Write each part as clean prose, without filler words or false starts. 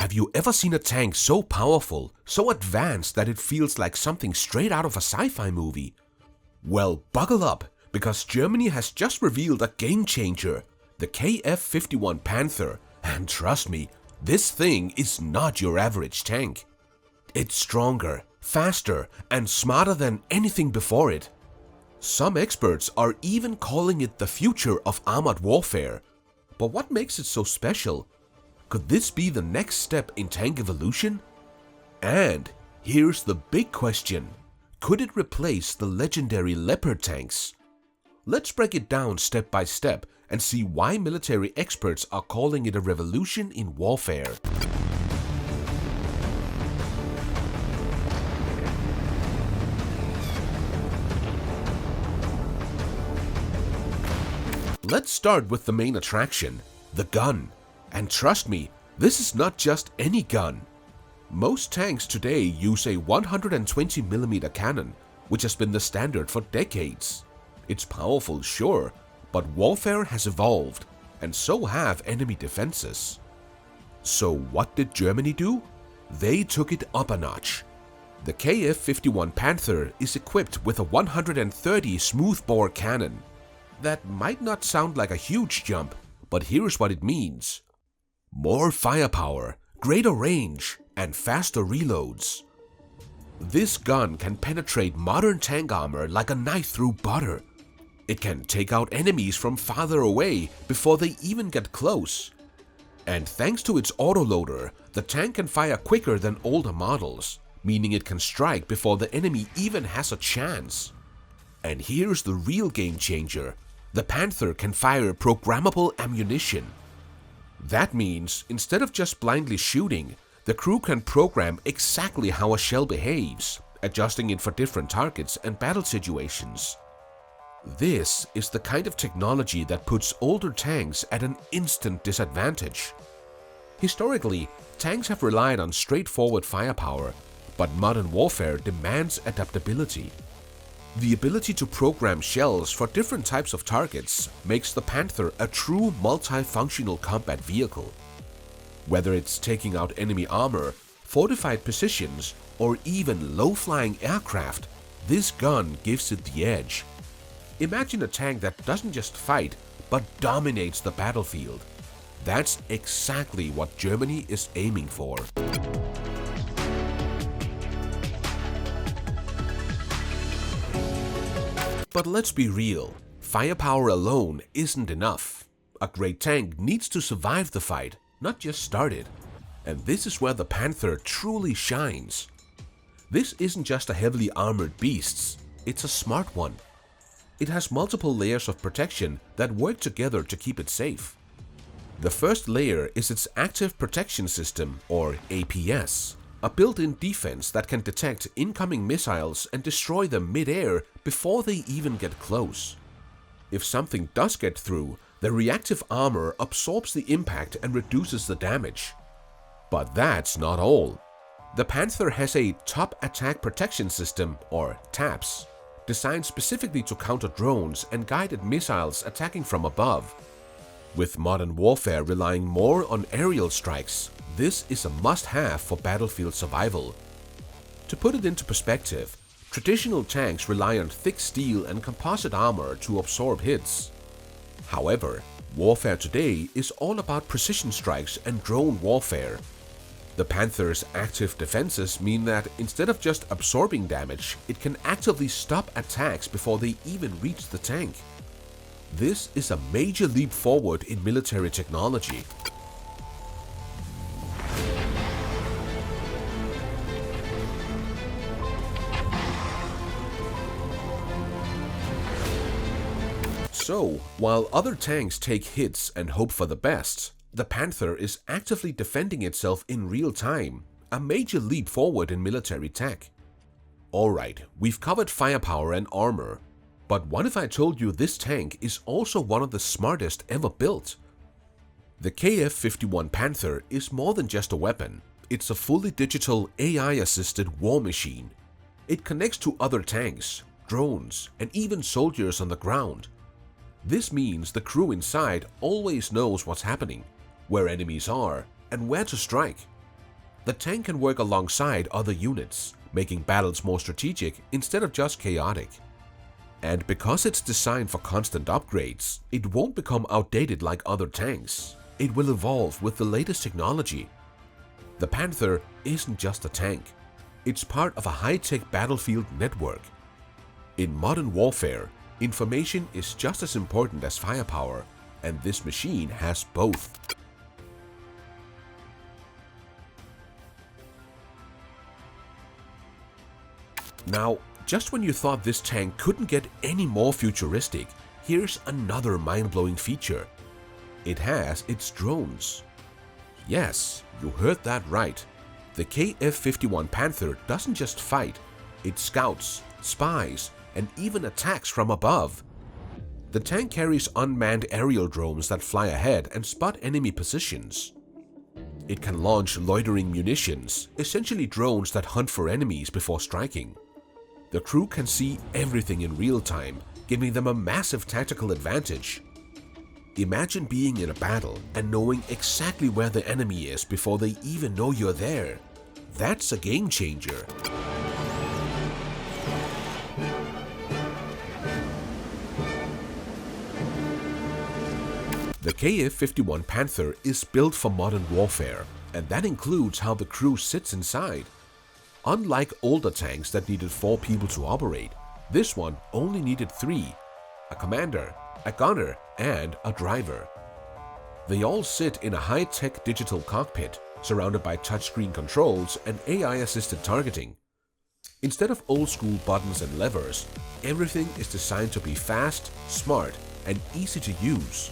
Have you ever seen a tank so powerful, so advanced that it feels like something straight out of a sci-fi movie? Well, buckle up, because Germany has just revealed a game changer, the KF-51 Panther, and trust me, this thing is not your average tank. It's stronger, faster, and smarter than anything before it. Some experts are even calling it the future of armored warfare. But what makes it so special? Could this be the next step in tank evolution? And here's the big question. Could it replace the legendary Leopard tanks? Let's break it down step by step and see why military experts are calling it a revolution in warfare. Let's start with the main attraction, the gun. And trust me, this is not just any gun. Most tanks today use a 120mm cannon, which has been the standard for decades. It's powerful, sure, but warfare has evolved, and so have enemy defenses. So what did Germany do? They took it up a notch. The KF-51 Panther is equipped with a 130 smoothbore cannon. That might not sound like a huge jump, but here's what it means. More firepower, greater range, and faster reloads. This gun can penetrate modern tank armor like a knife through butter. It can take out enemies from farther away before they even get close. And thanks to its autoloader, the tank can fire quicker than older models, meaning it can strike before the enemy even has a chance. And here's the real game changer. The Panther can fire programmable ammunition. That means instead of just blindly shooting, the crew can program exactly how a shell behaves, adjusting it for different targets and battle situations. This is the kind of technology that puts older tanks at an instant disadvantage. Historically, tanks have relied on straightforward firepower, but modern warfare demands adaptability. The ability to program shells for different types of targets makes the Panther a true multifunctional combat vehicle. Whether it's taking out enemy armor, fortified positions, or even low-flying aircraft, this gun gives it the edge. Imagine a tank that doesn't just fight, but dominates the battlefield. That's exactly what Germany is aiming for. But let's be real, firepower alone isn't enough. A great tank needs to survive the fight, not just start it. And this is where the Panther truly shines. This isn't just a heavily armored beast, it's a smart one. It has multiple layers of protection that work together to keep it safe. The first layer is its Active Protection System, or APS, a built-in defense that can detect incoming missiles and destroy them mid-air before they even get close. If something does get through, the reactive armor absorbs the impact and reduces the damage. But that's not all. The Panther has a Top Attack Protection System, or TAPS, designed specifically to counter drones and guided missiles attacking from above. With modern warfare relying more on aerial strikes, this is a must-have for battlefield survival. To put it into perspective, traditional tanks rely on thick steel and composite armor to absorb hits. However, warfare today is all about precision strikes and drone warfare. The Panther's active defenses mean that instead of just absorbing damage, it can actively stop attacks before they even reach the tank. This is a major leap forward in military technology. So, while other tanks take hits and hope for the best, the Panther is actively defending itself in real time, a major leap forward in military tech. Alright, we've covered firepower and armor, but what if I told you this tank is also one of the smartest ever built? The KF-51 Panther is more than just a weapon, it's a fully digital AI-assisted war machine. It connects to other tanks, drones, and even soldiers on the ground. This means the crew inside always knows what's happening, where enemies are, and where to strike. The tank can work alongside other units, making battles more strategic instead of just chaotic. And because it's designed for constant upgrades, it won't become outdated like other tanks. It will evolve with the latest technology. The Panther isn't just a tank. It's part of a high-tech battlefield network. In modern warfare, information is just as important as firepower, and this machine has both. Now, just when you thought this tank couldn't get any more futuristic, here's another mind-blowing feature. It has its drones. Yes, you heard that right. The KF-51 Panther doesn't just fight, it scouts, spies, and even attacks from above. The tank carries unmanned aerial drones that fly ahead and spot enemy positions. It can launch loitering munitions, essentially drones that hunt for enemies before striking. The crew can see everything in real time, giving them a massive tactical advantage. Imagine being in a battle and knowing exactly where the enemy is before they even know you're there. That's a game changer. The KF-51 Panther is built for modern warfare, and that includes how the crew sits inside. Unlike older tanks that needed 4 people to operate, this one only needed 3: a commander, a gunner, and a driver. They all sit in a high-tech digital cockpit, surrounded by touchscreen controls and AI-assisted targeting. Instead of old-school buttons and levers, everything is designed to be fast, smart, and easy to use.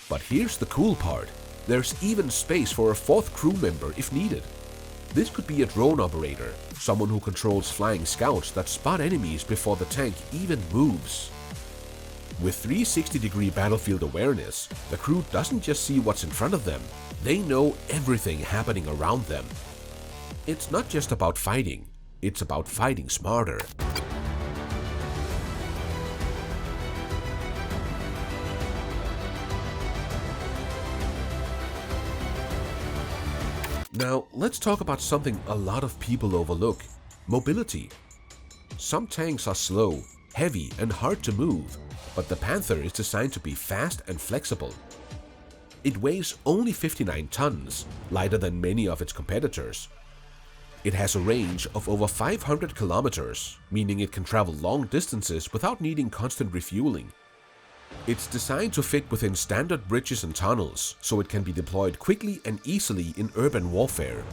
But here's the cool part. There's even space for a 4th crew member if needed. This could be a drone operator, someone who controls flying scouts that spot enemies before the tank even moves. With 360-degree battlefield awareness, the crew doesn't just see what's in front of them, they know everything happening around them. It's not just about fighting, it's about fighting smarter. Now, let's talk about something a lot of people overlook: mobility. Some tanks are slow, heavy, and hard to move, but the Panther is designed to be fast and flexible. It weighs only 59 tons, lighter than many of its competitors. It has a range of over 500 kilometers, meaning it can travel long distances without needing constant refueling. It's designed to fit within standard bridges and tunnels, so it can be deployed quickly and easily in urban warfare.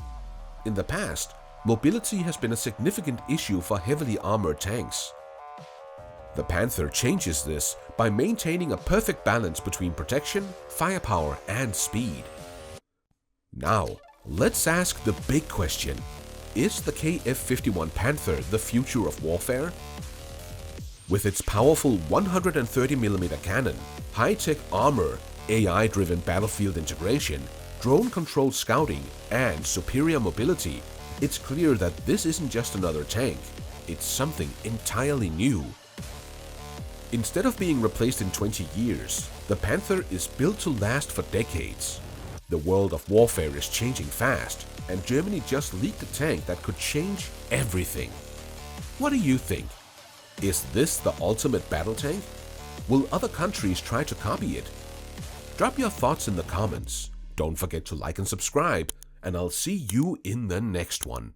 In the past, mobility has been a significant issue for heavily armored tanks. The Panther changes this by maintaining a perfect balance between protection, firepower, and speed. Now, let's ask the big question: is the KF-51 Panther the future of warfare? With its powerful 130mm cannon, high-tech armor, AI-driven battlefield integration, drone-controlled scouting, and superior mobility, it's clear that this isn't just another tank, it's something entirely new. Instead of being replaced in 20 years, the Panther is built to last for decades. The world of warfare is changing fast, and Germany just leaked a tank that could change everything. What do you think? Is this the ultimate battle tank? Will other countries try to copy it? Drop your thoughts in the comments. Don't forget to like and subscribe, and I'll see you in the next one.